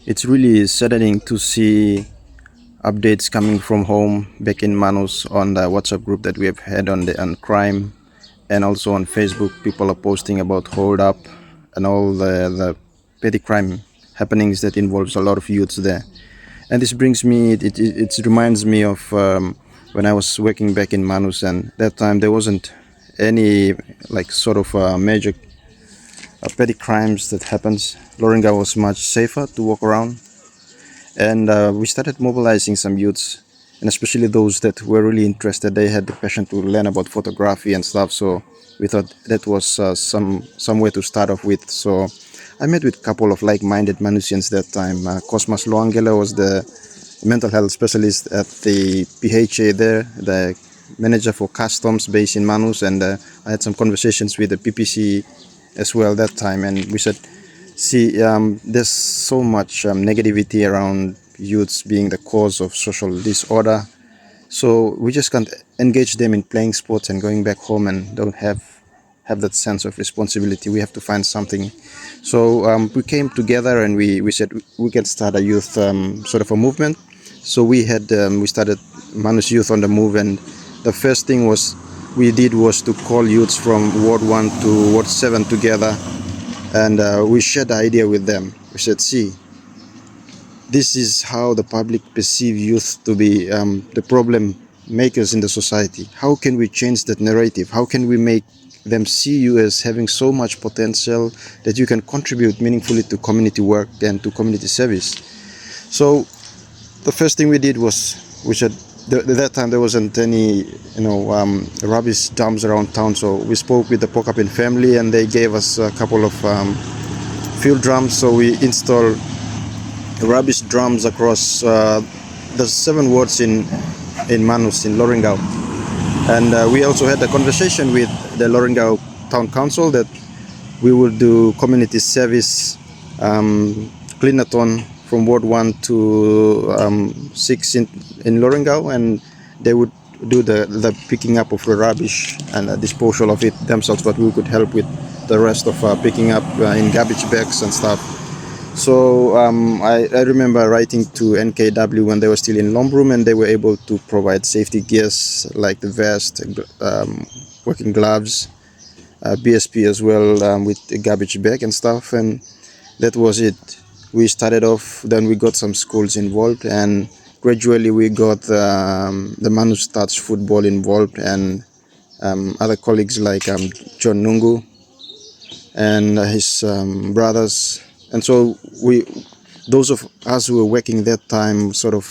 It's really saddening to see updates coming from home back in Manus on the WhatsApp group that we have had on crime, and also on Facebook. People are posting about hold up and all the petty crime happenings that involves a lot of youths there. And this brings me, it reminds me of when I was working back in Manus, and that time there wasn't any like sort of major petty crimes that happens. Lorengau was much safer to walk around, and we started mobilizing some youths, and especially those that were really interested. They had the passion to learn about photography and stuff, so we thought that was some way to start off with. So I met with a couple of like-minded Manusians that time. Cosmas Loangela was the mental health specialist at the PHA there, the manager for customs based in Manus, and I had some conversations with the PPC as well that time, and we said, see, there's so much negativity around youths being the cause of social disorder, so we just can't engage them in playing sports and going back home and don't have that sense of responsibility. We have to find something. So we came together and we said we can start a youth sort of a movement. So we started Manus Youth on the Move, and the first thing we did was to call youths from Ward 1 to Ward 7 together, and we shared the idea with them. We said, see, this is how the public perceive youth to be the problem makers in the society. How can we change that narrative? How can we make them see you as having so much potential that you can contribute meaningfully to community work and to community service? So the first thing we did was, we said, at that time there wasn't any rubbish dumps around town, so we spoke with the Pokapin family and they gave us a couple of fuel drums. So we installed rubbish drums across the 7 wards in Manus, in Lorengau. And we also had a conversation with the Lorengau Town Council that we would do community service cleanathon from Ward 1 to 6 in Lorengau, and they would do the picking up of the rubbish and disposal of it themselves, but we could help with the rest of picking up in garbage bags and stuff. So I remember writing to NKW when they were still in Lombroom, and they were able to provide safety gears like the vest, working gloves, BSP as well, with a garbage bag and stuff, and that was it. We started off, then we got some schools involved, and gradually we got the Manus Touch football involved, and other colleagues like John Nungu and his brothers. And so those of us who were working that time sort of,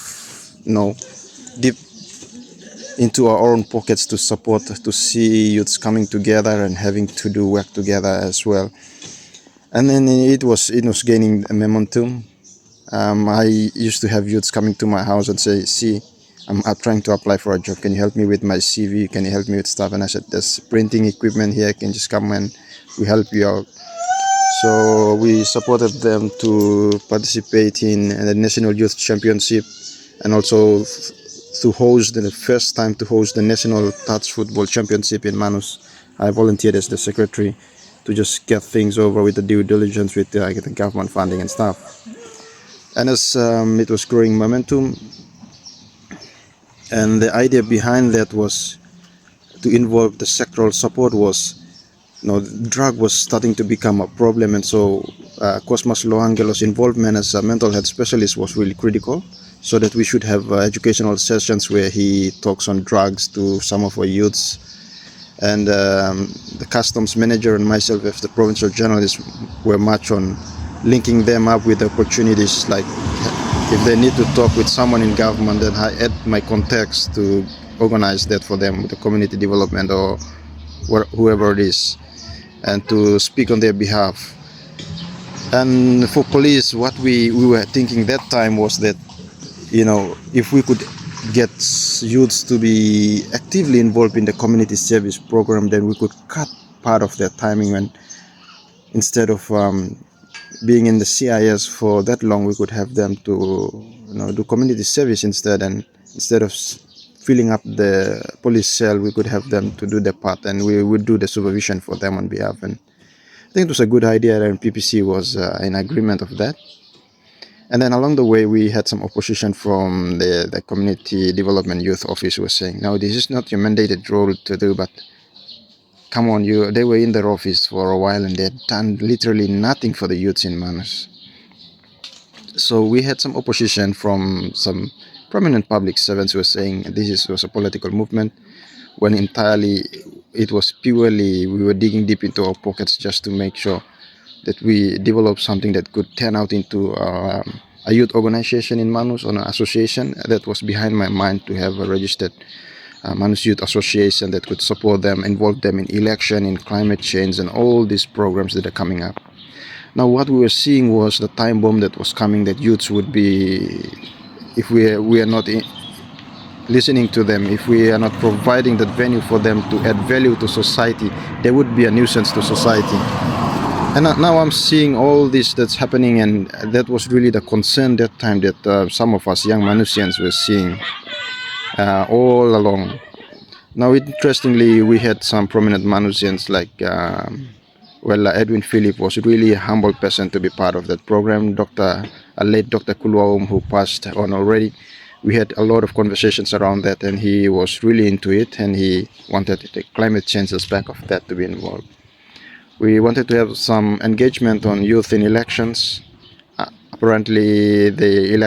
dip into our own pockets to support, to see youths coming together and having to do work together as well. And then it was gaining a momentum. I used to have youths coming to my house and say, see, I'm trying to apply for a job. Can you help me with my CV? Can you help me with stuff? And I said, there's printing equipment here. Can you just come and we help you out? So we supported them to participate in the National Youth Championship, and also to host the first time to host the National Touch Football Championship in Manus. I volunteered as the secretary to just get things over with the due diligence with the government funding and stuff. And as it was growing momentum, and the idea behind that was to involve the sectoral support was, drug was starting to become a problem, and so Cosmas Loangelo's involvement as a mental health specialist was really critical, so that we should have educational sessions where he talks on drugs to some of our youths. And the customs manager and myself as the provincial journalist were much on linking them up with opportunities, like if they need to talk with someone in government, then I add my contacts to organize that for them with the community development or whoever it is, and to speak on their behalf. And for police, what we were thinking that time was that, if we could get youths to be actively involved in the community service program, then we could cut part of their timing, and instead of being in the CIS for that long, we could have them to do community service instead, and instead of filling up the police cell, we could have them to do their part, and we would do the supervision for them on behalf. And I think it was a good idea, and PPC was in agreement of that. And then along the way, we had some opposition from the community development youth office, who was saying, "No, this is not your mandated role to do, but come on, you." They were in their office for a while and they had done literally nothing for the youths in Manus. So we had some opposition from some prominent public servants who were saying was a political movement, when entirely it was purely we were digging deep into our pockets just to make sure that we develop something that could turn out into a youth organization in Manus, or an association. That was behind my mind, to have a registered Manus Youth Association that could support them, involve them in election, in climate change, and all these programs that are coming up. Now, what we were seeing was the time bomb that was coming, that youths would be, if we are not listening to them, if we are not providing that venue for them to add value to society, they would be a nuisance to society. And now I'm seeing all this that's happening, and that was really the concern that time, that some of us young Manusians were seeing all along. Now, interestingly, we had some prominent Manusians like Edwin Philip was really a humble person to be part of that program. Late Dr. Kuluaum, who passed on already, we had a lot of conversations around that, and he was really into it, and he wanted the climate change aspect of that to be involved. We wanted to have some engagement on youth in elections. Apparently, the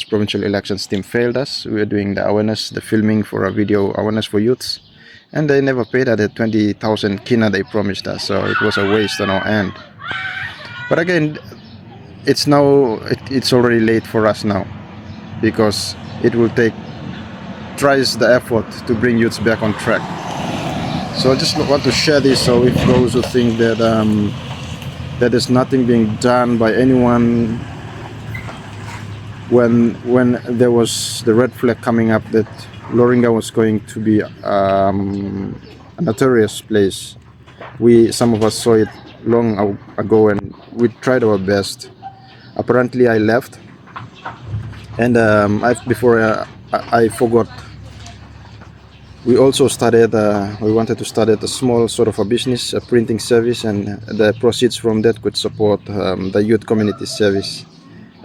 provincial elections team failed us. We were doing the awareness, the filming for a video awareness for youths, and they never paid us the 20,000 kina they promised us, so it was a waste on our end. But again, it's already late for us now, because it will take twice the effort to bring youths back on track. So I just want to share this, so if those who think that that there's nothing being done by anyone, when there was the red flag coming up that Lorengau was going to be a notorious place, some of us saw it long ago, and we tried our best. Apparently, I left, and before I forgot, we also we wanted to start a small sort of a business, a printing service, and the proceeds from that could support the youth community service.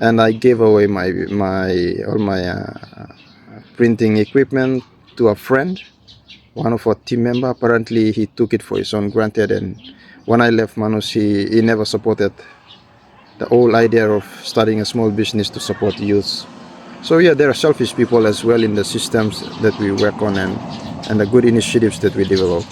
And I gave away all my printing equipment to a friend, one of our team member. Apparently, he took it for his own granted, and when I left Manus, he never supported the whole idea of starting a small business to support youth. So yeah, there are selfish people as well in the systems that we work on, and the good initiatives that we develop.